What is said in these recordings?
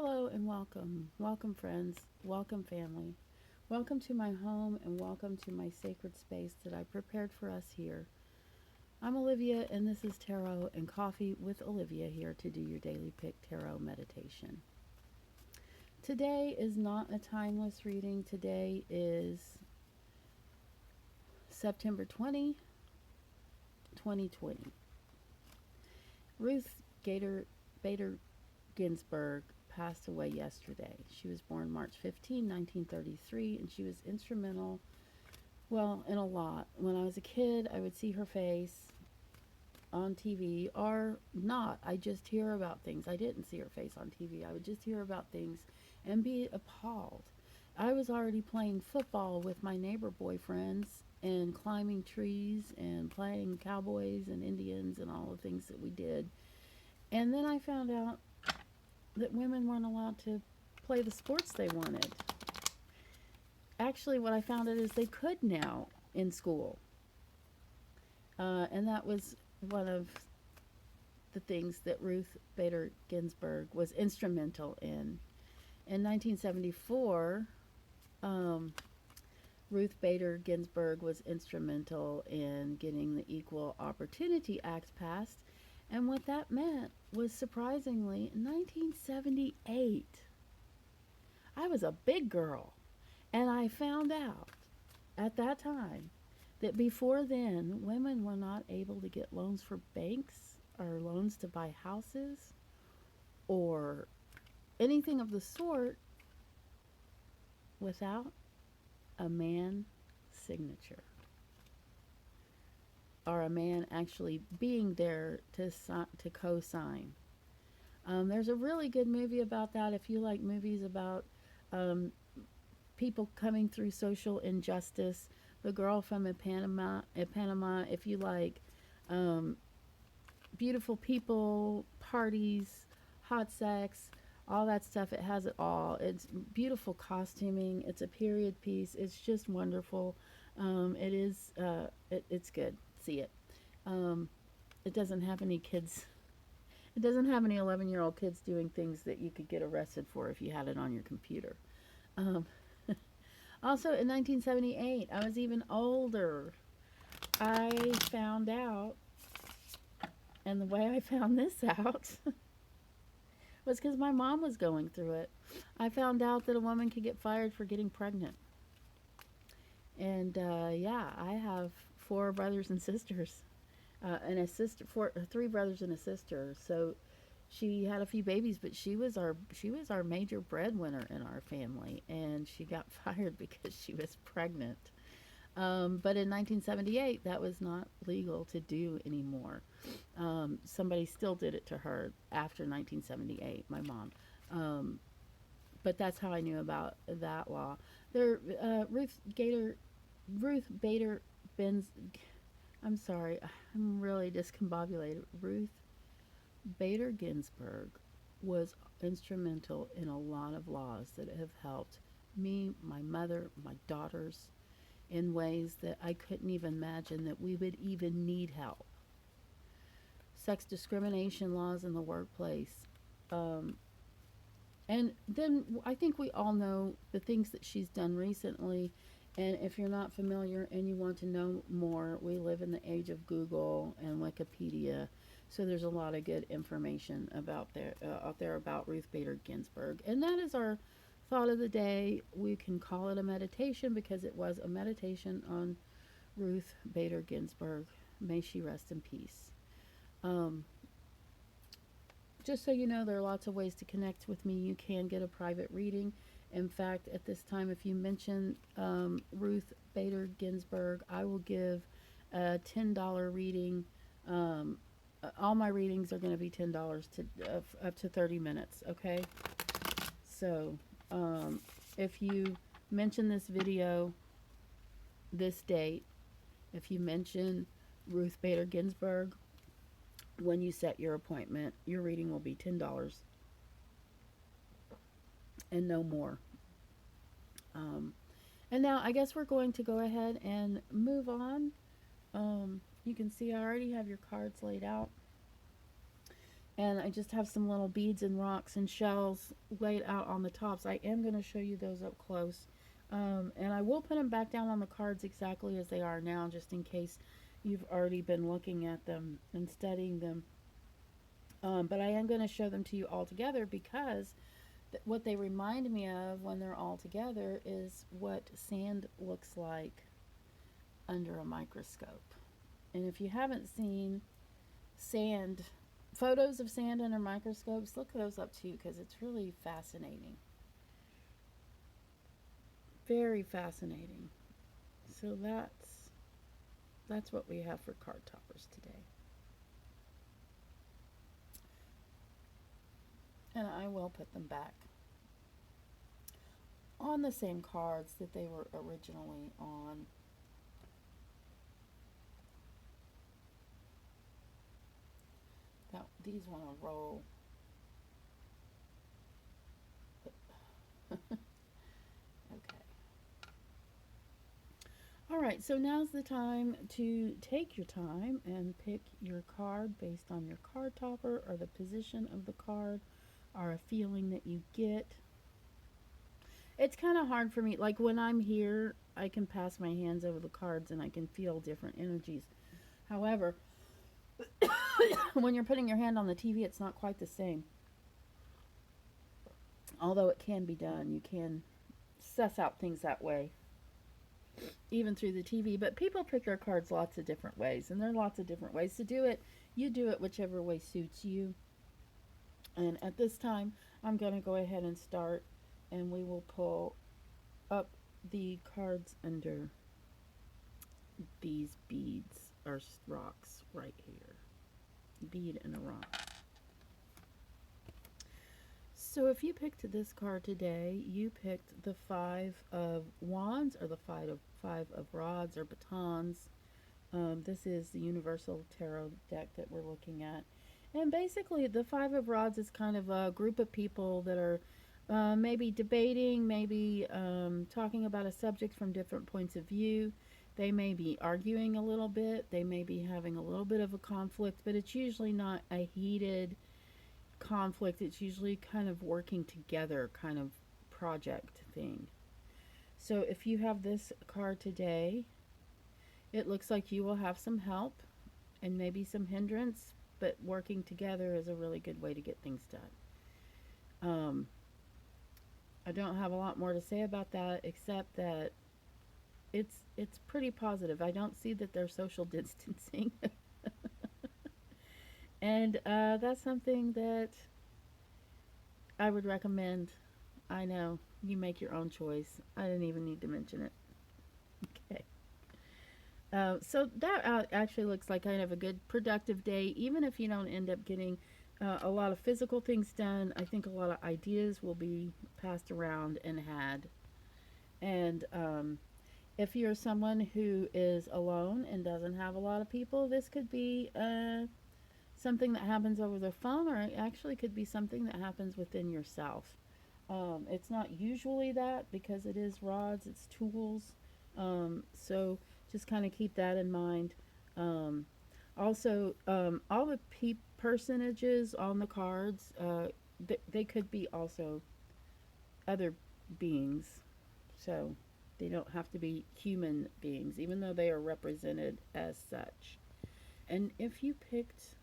Hello and welcome. Welcome, friends. Welcome, family. Welcome to my home and welcome to my sacred space that I prepared for us here. I'm Olivia, and this is Tarot and Coffee with Olivia here to do your daily pick tarot meditation. Today is not a timeless reading. Today is September 20, 2020. Ruth Bader Ginsburg passed away yesterday. She was born March 15, 1933, and she was instrumental, well, in a lot. When I was a kid, I would see her face on TV or not. I just hear about things. I didn't see her face on TV. I would just hear about things and be appalled. I was already playing football with my neighbor boyfriends and climbing trees and playing cowboys and Indians and all the things that we did. And then I found out that women weren't allowed to play the sports they wanted. Actually, what I found out is they could now in school. And that was one of the things that Ruth Bader Ginsburg was instrumental in. In 1974, Ruth Bader Ginsburg was instrumental in getting the Equal Opportunity Act passed. And what that meant was, surprisingly, in 1978, I was a big girl. And I found out at that time that before then, women were not able to get loans for banks or loans to buy houses or anything of the sort without a man's signature, or a man actually being there to co-sign. There's a really good movie about that. If you like movies about people coming through social injustice, The Girl from Panama. If you like beautiful people, parties, hot sex, all that stuff, it has it all. It's beautiful costuming. It's a period piece. It's just wonderful. It's good. See it. It doesn't have any kids. It doesn't have any 11-year-old kids doing things that you could get arrested for if you had it on your computer. Um, Also, in 1978, I was even older. I found out, and the way I found this out was because my mom was going through it. I found out that a woman could get fired for getting pregnant. And yeah, I have four brothers and sisters, and a sister, three brothers and a sister. So she had a few babies, but she was our major breadwinner in our family, and she got fired because she was pregnant. But in 1978, that was not legal to do anymore. Somebody still did it to her after 1978, my mom. But that's how I knew about that law. There, Ruth Bader Benz. I'm sorry, I'm really discombobulated. Ruth Bader Ginsburg was instrumental in a lot of laws that have helped me, my mother, my daughters, in ways that I couldn't even imagine that we would even need help. Sex discrimination laws in the workplace. And then I think we all know the things that she's done recently. And if you're not familiar and you want to know more, we live in the age of Google and Wikipedia. So there's a lot of good information out there about Ruth Bader Ginsburg. And that is our thought of the day. We can call it a meditation because it was a meditation on Ruth Bader Ginsburg. May she rest in peace. Just so you know, there are lots of ways to connect with me. You can get a private reading. In fact, at this time, if you mention Ruth Bader Ginsburg, I will give a $10 reading. All my readings are going to be $10 up to 30 minutes, okay? So, if you mention this video, this date, if you mention Ruth Bader Ginsburg, when you set your appointment, your reading will be $10 and no more. And now I guess we're going to go ahead and move on. You can see I already have your cards laid out. And I just have some little beads and rocks and shells laid out on the tops. I am going to show you those up close. And I will put them back down on the cards exactly as they are now, just in case you've already been looking at them and studying them. But I am going to show them to you all together because what they remind me of when they're all together is what sand looks like under a microscope. And if you haven't seen sand, photos of sand under microscopes, look those up too because it's really fascinating. Very fascinating. So that's what we have for card toppers today. And I will put them back on the same cards that they were originally on. These want to roll. Okay. All right, so now's the time to take your time and pick your card based on your card topper or the position of the card or a feeling that you get. It's kind of hard for me. Like when I'm here, I can pass my hands over the cards and I can feel different energies. However, when you're putting your hand on the TV, it's not quite the same. Although it can be done, you can suss out things that way, even through the TV. But people pick their cards lots of different ways, and there are lots of different ways to do it. You do it whichever way suits you. And at this time, I'm going to go ahead and start, and we will pull up the cards under these beads or rocks right here. Bead and a rock. So if you picked this card today, you picked the Five of Wands or the five of Rods or Batons. This is the Universal Tarot deck that we're looking at. And basically, the Five of Rods is kind of a group of people that are maybe debating, maybe talking about a subject from different points of view. They may be arguing a little bit. They may be having a little bit of a conflict, but it's usually not a heated conflict. It's usually kind of working together kind of project thing. So if you have this card today, it looks like you will have some help and maybe some hindrance, but working together is a really good way to get things done. I don't have a lot more to say about that except that it's pretty positive. I don't see that they're social distancing. And that's something that I would recommend. I know, you make your own choice. I didn't even need to mention it. Okay. So that actually looks like kind of a good productive day, even if you don't end up getting a lot of physical things done. I think a lot of ideas will be passed around and had. And if you're someone who is alone and doesn't have a lot of people, this could be something that happens over the phone, or it actually could be something that happens within yourself. It's not usually that because it is rods, it's tools. So just kind of keep that in mind. Also, all the personages on the cards, they could be also other beings. So they don't have to be human beings, even though they are represented as such. And if you picked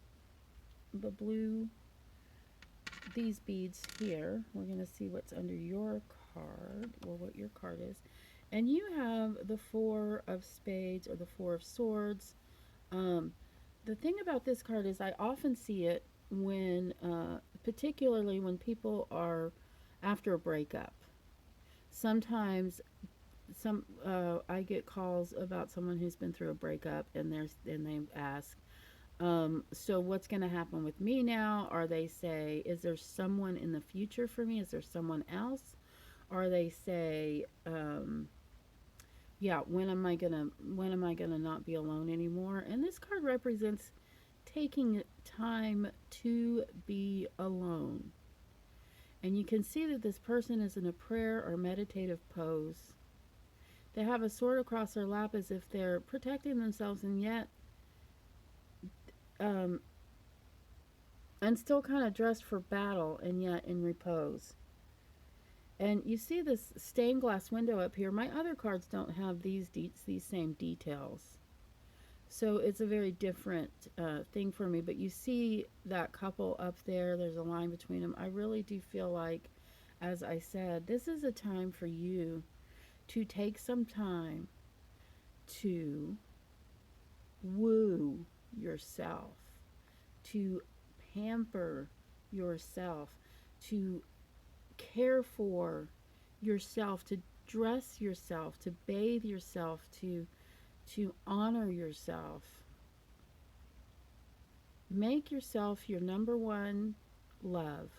the blue, these beads here, we're going to see what's under your card, or what your card is. And you have the Four of Spades or the Four of Swords. The thing about this card is I often see it when, particularly when people are after a breakup. Sometimes I get calls about someone who's been through a breakup, and they ask, so what's going to happen with me now? Or they say, is there someone in the future for me? Is there someone else? Or they say, yeah, when am I gonna not be alone anymore? And this card represents taking time to be alone. And you can see that this person is in a prayer or meditative pose. They have a sword across their lap as if they're protecting themselves, and yet and still kind of dressed for battle and yet in repose. And you see this stained glass window up here. My other cards don't have these same details. So it's a very different thing for me. But you see that couple up there, there's a line between them. I really do feel like, as I said, this is a time for you to take some time to woo yourself, to pamper yourself, to care for yourself, to dress yourself, to bathe yourself, to honor yourself. Make yourself your number one love.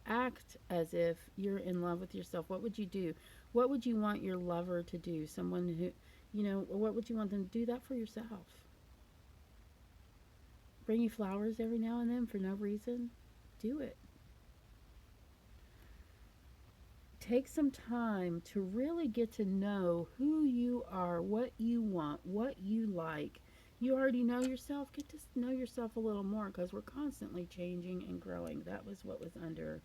Act as if you're in love with yourself. What would you do? What would you want your lover to do? Someone who, what would you want them to do that for yourself? Bring you flowers every now and then for no reason? Do it. Take some time to really get to know who you are, what you want, what you like. You already know yourself. Get to know yourself a little more because we're constantly changing and growing. That was what was under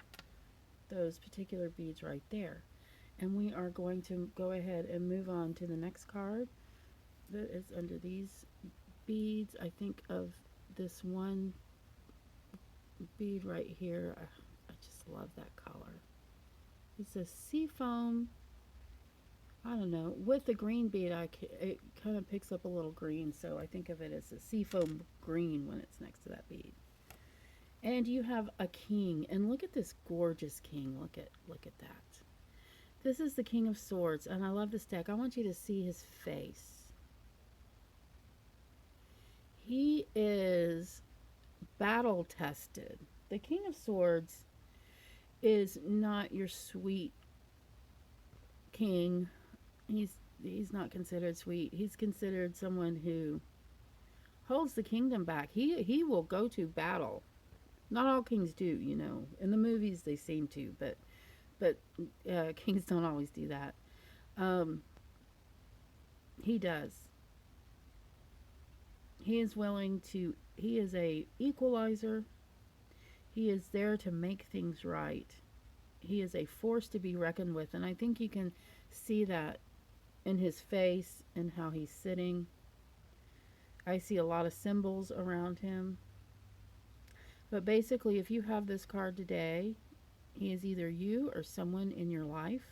those particular beads right there. And we are going to go ahead and move on to the next card that is under these beads. I think of this one bead right here. I just love that color. It's a seafoam, I don't know, with the green bead, it kind of picks up a little green, so I think of it as a seafoam green when it's next to that bead. And you have a king, and look at this gorgeous king. Look at that. This is the King of Swords, and I love this deck. I want you to see his face. He is battle tested. The King of Swords is not your sweet king. He's not considered sweet. He's considered someone who holds the kingdom back. He will go to battle. Not all kings do, In the movies they seem to, but kings don't always do that. He does. He is willing to. He is a equalizer. He is there to make things right. He is a force to be reckoned with, and I think you can see that in his face and how he's sitting. I see a lot of symbols around him. But basically, if you have this card today, he is either you or someone in your life.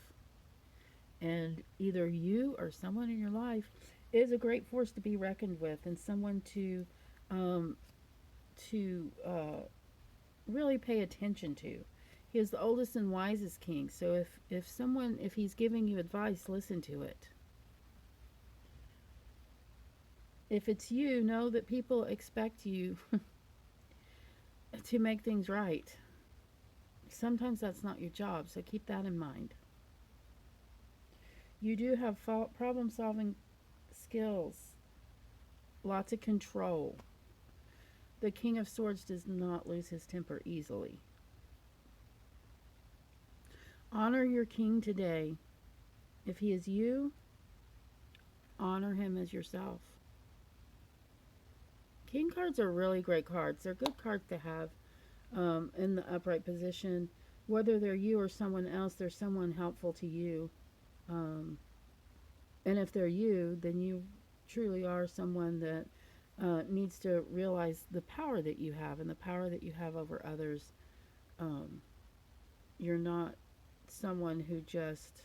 And either you or someone in your life is a great force to be reckoned with and someone to really pay attention to. He is the oldest and wisest king. So if he's giving you advice, listen to it. If it's you, know that people expect you to make things right. Sometimes that's not your job, so keep that in mind. You do have problem solving skills, lots of control. The King of Swords does not lose his temper easily. Honor your king today. If he is you, honor him as yourself. King cards are really great cards. They're good cards to have in the upright position. Whether they're you or someone else, they're someone helpful to you. And if they're you, then you truly are someone that needs to realize the power that you have and the power that you have over others. You're not someone who just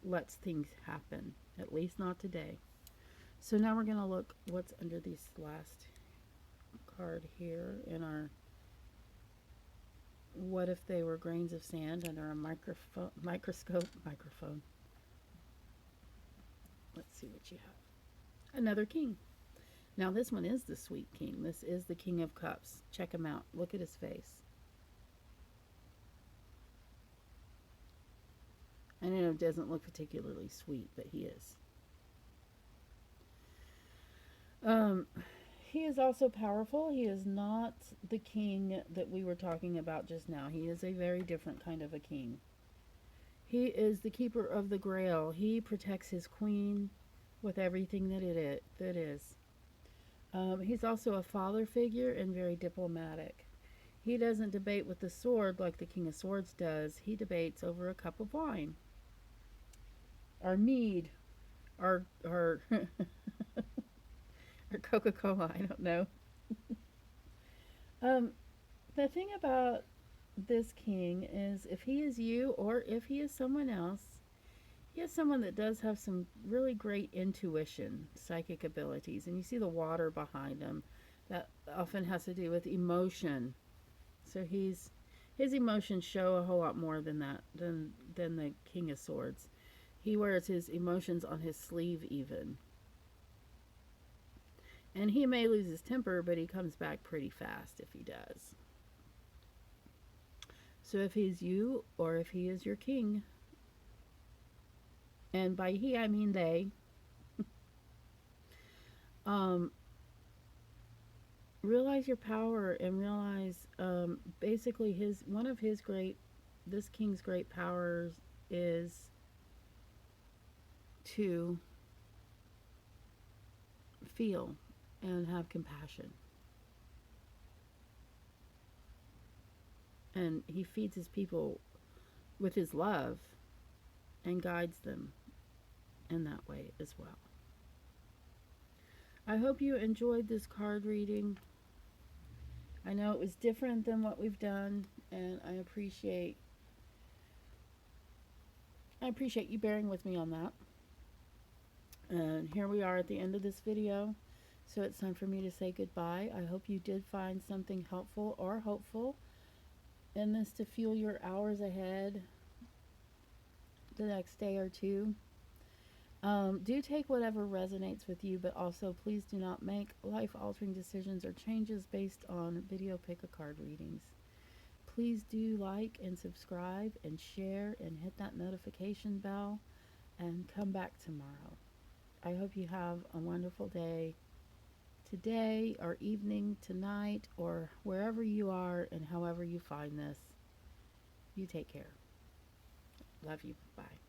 lets things happen, at least not today. So now we're going to look what's under this last card here in our what if they were grains of sand under a microscope. Let's see what you have. Another king. Now this one is the sweet king. This is the King of Cups. Check him out. Look at his face. I know it doesn't look particularly sweet, but he is. He is also powerful. He is not the king that we were talking about just now. He is a very different kind of a king. He is the keeper of the grail. He protects his queen with everything that is. He's also a father figure and very diplomatic. He doesn't debate with the sword like the King of Swords does. He debates over a cup of wine, or mead, or or Coca-Cola. I don't know. Um, the thing about this king is if he is you or if he is someone else, he is someone that does have some really great intuition, psychic abilities, and you see the water behind him. That often has to do with emotion. So his emotions show a whole lot more than that than the King of Swords. He wears his emotions on his sleeve even. And he may lose his temper, but he comes back pretty fast if he does. So if he's you or if he is your king, and by he I mean they, um, realize your power and realize basically his one of his great this king's great powers is to feel and have compassion. And he feeds his people with his love and guides them in that way as well. I hope you enjoyed this card reading. I know it was different than what we've done, and I appreciate you bearing with me on that. And here we are at the end of this video. So it's time for me to say goodbye. I hope you did find something helpful or hopeful in this to fuel your hours ahead the next day or two. Do take whatever resonates with you, but also please do not make life-altering decisions or changes based on video pick-a-card readings. Please do like and subscribe and share and hit that notification bell and come back tomorrow. I hope you have a wonderful day today or evening, tonight, or wherever you are and however you find this. You take care. Love you. Bye.